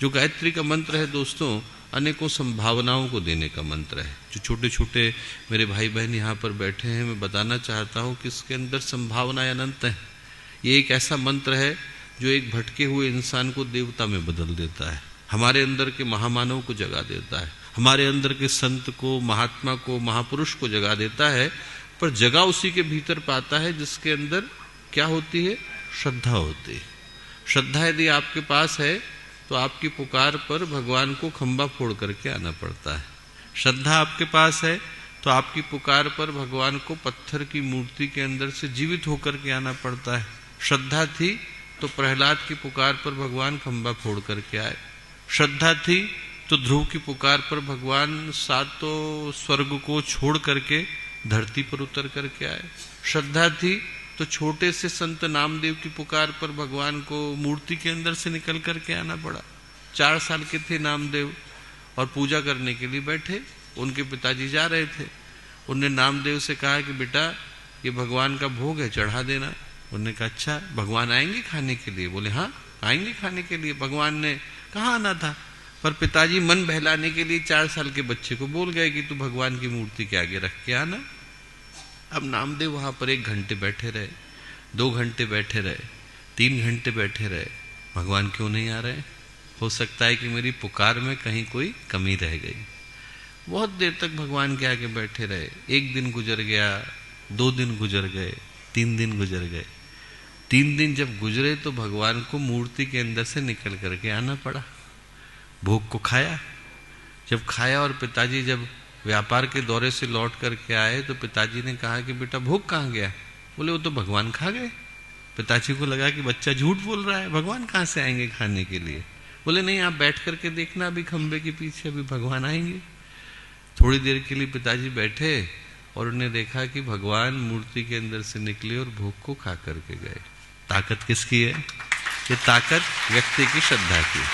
जो गायत्री का मंत्र है दोस्तों, अनेकों संभावनाओं को देने का मंत्र है। जो छोटे छोटे मेरे भाई बहन यहाँ पर बैठे हैं, मैं बताना चाहता हूँ कि इसके अंदर संभावनाएं अनंत हैं। ये एक ऐसा मंत्र है जो एक भटके हुए इंसान को देवता में बदल देता है, हमारे अंदर के महामानव को जगा देता है, हमारे अंदर के संत को, महात्मा को, महापुरुष को जगा देता है। पर जगह उसी के भीतर पाता है जिसके अंदर क्या होती है? श्रद्धा होती है। श्रद्धा यदि आपके पास है तो आपकी पुकार पर भगवान को खंबा फोड़ करके आना पड़ता है। श्रद्धा आपके पास है तो आपकी पुकार पर भगवान को पत्थर की मूर्ति के अंदर से जीवित होकर के आना पड़ता है। श्रद्धा थी तो प्रहलाद की पुकार पर भगवान खंबा फोड़ करके आए। श्रद्धा थी तो ध्रुव की पुकार पर भगवान सातों स्वर्ग को छोड़ करके धरती पर उतर करके आए। श्रद्धा थी तो छोटे से संत नामदेव की पुकार पर भगवान को मूर्ति के अंदर से निकल करके आना पड़ा। 4 साल के थे नामदेव और पूजा करने के लिए बैठे। उनके पिताजी जा रहे थे। उनने नामदेव से कहा कि बेटा ये भगवान का भोग है, चढ़ा देना। उन्होंने कहा अच्छा, भगवान आएंगे खाने के लिए? बोले हाँ आएंगे खाने के लिए। भगवान ने कहाँ आना था, पर पिताजी मन बहलाने के लिए 4 साल के बच्चे को बोल गए कि तू भगवान की मूर्ति के आगे रख के आना। अब नामदेव वहां पर 1 घंटे बैठे रहे, 2 घंटे बैठे रहे, 3 घंटे बैठे रहे। भगवान क्यों नहीं आ रहे? हो सकता है कि मेरी पुकार में कहीं कोई कमी रह गई। बहुत देर तक भगवान के आगे बैठे रहे। 1 दिन गुजर गया, 2 दिन गुजर गए, 3 दिन गुजर गए। 3 दिन जब गुजरे तो भगवान को मूर्ति के अंदर से निकल करके आना पड़ा। भोग को खाया। जब खाया और पिताजी जब व्यापार के दौरे से लौट करके आए तो पिताजी ने कहा कि बेटा भोग कहाँ गया? बोले वो तो भगवान खा गए। पिताजी को लगा कि बच्चा झूठ बोल रहा है, भगवान कहाँ से आएंगे खाने के लिए? बोले नहीं, आप बैठ करके देखना, अभी खंबे के पीछे अभी भगवान आएंगे। थोड़ी देर के लिए पिताजी बैठे और उन्हें देखा कि भगवान मूर्ति के अंदर से निकले और भोग को खा करके गए। ताकत किसकी है? ये ताकत व्यक्ति की श्रद्धा की।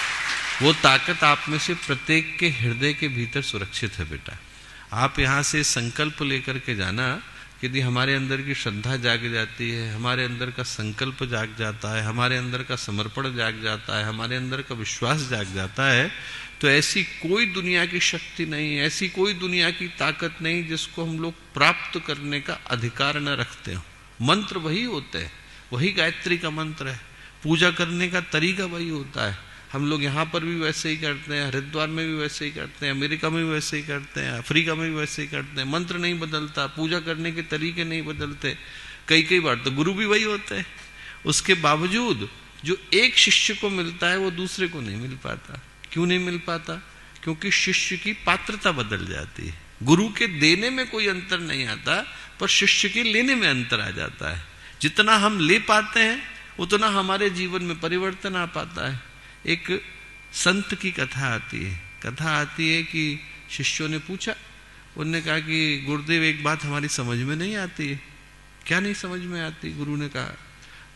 वो ताकत आप में से प्रत्येक के हृदय के भीतर सुरक्षित है बेटा। आप यहाँ से संकल्प लेकर के जाना, यदि हमारे अंदर की श्रद्धा जाग जाती है, हमारे अंदर का संकल्प जाग जाता है, हमारे अंदर का समर्पण जाग जाता है, हमारे अंदर का विश्वास जाग जाता है, तो ऐसी कोई दुनिया की शक्ति नहीं, ऐसी कोई दुनिया की ताकत नहीं जिसको हम लोग प्राप्त करने का अधिकार न रखते हो। मंत्र वही होते हैं, वही गायत्री का मंत्र है। पूजा करने का तरीका वही होता है। हम लोग यहाँ पर भी वैसे ही करते हैं, हरिद्वार में भी वैसे ही करते हैं, अमेरिका में भी वैसे ही करते हैं, अफ्रीका में भी वैसे ही करते हैं। मंत्र नहीं बदलता, पूजा करने के तरीके नहीं बदलते। कई बार तो गुरु भी वही होते हैं। उसके बावजूद जो एक शिष्य को मिलता है वो दूसरे को नहीं मिल पाता। क्यों नहीं मिल पाता? क्योंकि शिष्य की पात्रता बदल जाती है। गुरु के देने में कोई अंतर नहीं आता, पर शिष्य के लेने में अंतर आ जाता है। जितना हम ले पाते हैं उतना हमारे जीवन में परिवर्तन आ पाता है। एक संत की कथा आती है कि शिष्यों ने पूछा, उन्होंने कहा कि गुरुदेव एक बात हमारी समझ में नहीं आती है। क्या नहीं समझ में आती? गुरु ने कहा,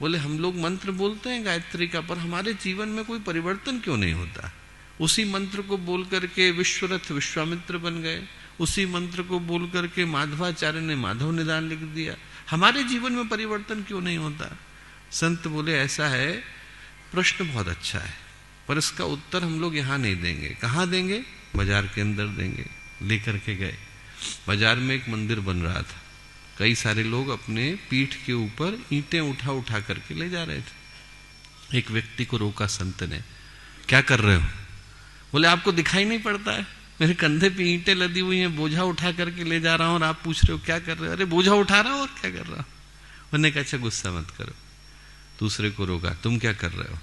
बोले हम लोग मंत्र बोलते हैं गायत्री का, पर हमारे जीवन में कोई परिवर्तन क्यों नहीं होता? उसी मंत्र को बोल करके विश्वरथ विश्वामित्र बन गए, उसी मंत्र को बोल करके माधवाचार्य ने माधव निदान लिख दिया, हमारे जीवन में परिवर्तन क्यों नहीं होता? संत बोले ऐसा है, प्रश्न बहुत अच्छा है, पर इसका उत्तर हम लोग यहाँ नहीं देंगे। कहाँ देंगे? बाजार के अंदर देंगे। लेकर के गए। बाजार में एक मंदिर बन रहा था। कई सारे लोग अपने पीठ के ऊपर ईंटें उठा करके ले जा रहे थे। एक व्यक्ति को रोका संत ने, क्या कर रहे हो? बोले आपको दिखाई नहीं पड़ता है, मेरे कंधे पे ईंटें लदी हुई हैं, बोझा उठा करके ले जा रहा हूं और आप पूछ रहे हो क्या कर रहे हो? अरे बोझा उठा रहा हूं और क्या कर रहा हूं। उन्होंने कहा अच्छा गुस्सा मत करो। दूसरे को रोका, तुम क्या कर रहे हो?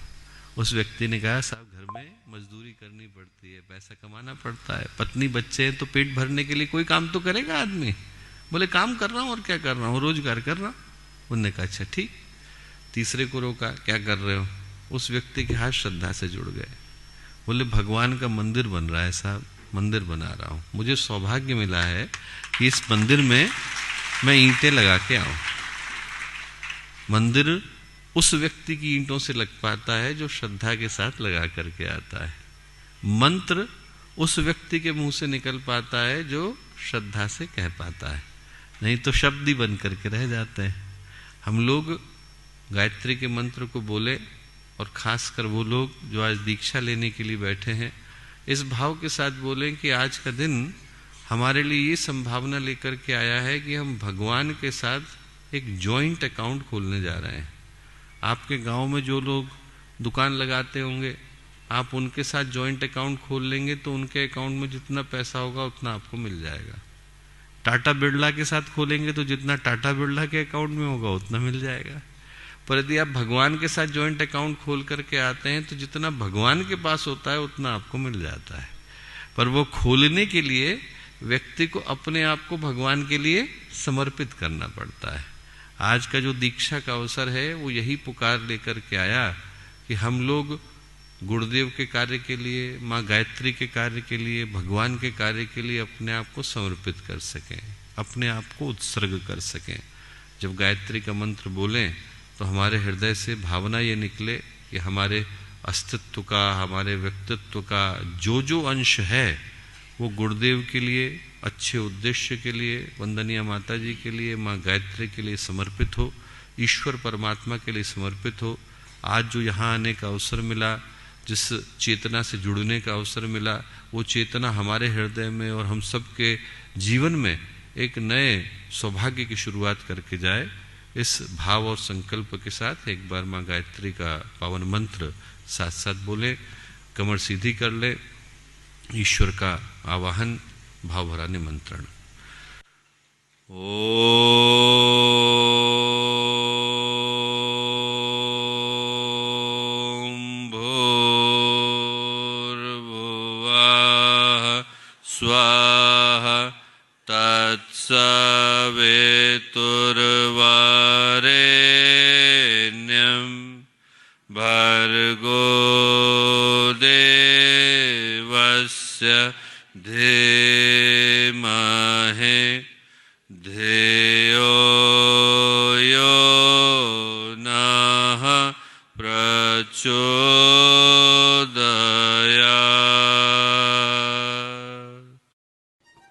उस व्यक्ति ने कहा साहब घर में मजदूरी करनी पड़ती है, पैसा कमाना पड़ता है, पत्नी बच्चे हैं, तो पेट भरने के लिए कोई काम तो करेगा आदमी। बोले काम कर रहा हूं और क्या कर रहा हूं, रोजगार कर रहा हूं। उन्होंने कहा अच्छा ठीक। तीसरे को रोका, क्या कर रहे हो? उस व्यक्ति के हाथ श्रद्धा से जुड़ गए। बोले भगवान का मंदिर बन रहा है साहब, मंदिर बना रहा हूं, मुझे सौभाग्य मिला है कि इस मंदिर में मैं ईंटें लगा के आऊं। मंदिर उस व्यक्ति की ईंटों से लग पाता है जो श्रद्धा के साथ लगा करके आता है। मंत्र उस व्यक्ति के मुंह से निकल पाता है जो श्रद्धा से कह पाता है, नहीं तो शब्द ही बन करके रह जाते हैं। हम लोग गायत्री के मंत्र को बोले और खासकर वो लोग जो आज दीक्षा लेने के लिए बैठे हैं, इस भाव के साथ बोलें कि आज का दिन हमारे लिए ये संभावना लेकर के आया है कि हम भगवान के साथ एक जॉइंट अकाउंट खोलने जा रहे हैं। आपके गांव में जो लोग दुकान लगाते होंगे, आप उनके साथ जॉइंट अकाउंट खोल लेंगे तो उनके अकाउंट में जितना पैसा होगा उतना आपको मिल जाएगा। टाटा बिरला के साथ खोलेंगे तो जितना टाटा बिरला के अकाउंट में होगा उतना मिल जाएगा। पर यदि आप भगवान के साथ जॉइंट अकाउंट खोल करके आते हैं तो जितना भगवान के पास होता है उतना आपको मिल जाता है। पर वो खोलने के लिए व्यक्ति को अपने आप को भगवान के लिए समर्पित करना पड़ता है। आज का जो दीक्षा का अवसर है वो यही पुकार लेकर के आया कि हम लोग गुरुदेव के कार्य के लिए, माँ गायत्री के कार्य के लिए, भगवान के कार्य के लिए अपने आप को समर्पित कर सकें, अपने आप को उत्सर्ग कर सकें। जब गायत्री का मंत्र बोलें तो हमारे हृदय से भावना ये निकले कि हमारे अस्तित्व का, हमारे व्यक्तित्व का जो जो अंश है वो गुरुदेव के लिए, अच्छे उद्देश्य के लिए, वंदनीय माता जी के लिए, माँ गायत्री के लिए समर्पित हो, ईश्वर परमात्मा के लिए समर्पित हो। आज जो यहाँ आने का अवसर मिला, जिस चेतना से जुड़ने का अवसर मिला, वो चेतना हमारे हृदय में और हम सब के जीवन में एक नए सौभाग्य की शुरुआत करके जाए। इस भाव और संकल्प के साथ एक बार माँ गायत्री का पावन मंत्र साथ साथ बोले, कमर सीधी कर ले, ईश्वर का आवाहन, भाव भरा निमंत्रण। स्वाहा तत्सवितुर्वरेण्यं भर्गो देवस्य धीमहि धियो यो नः प्रचोदयात्।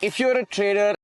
If you're a trader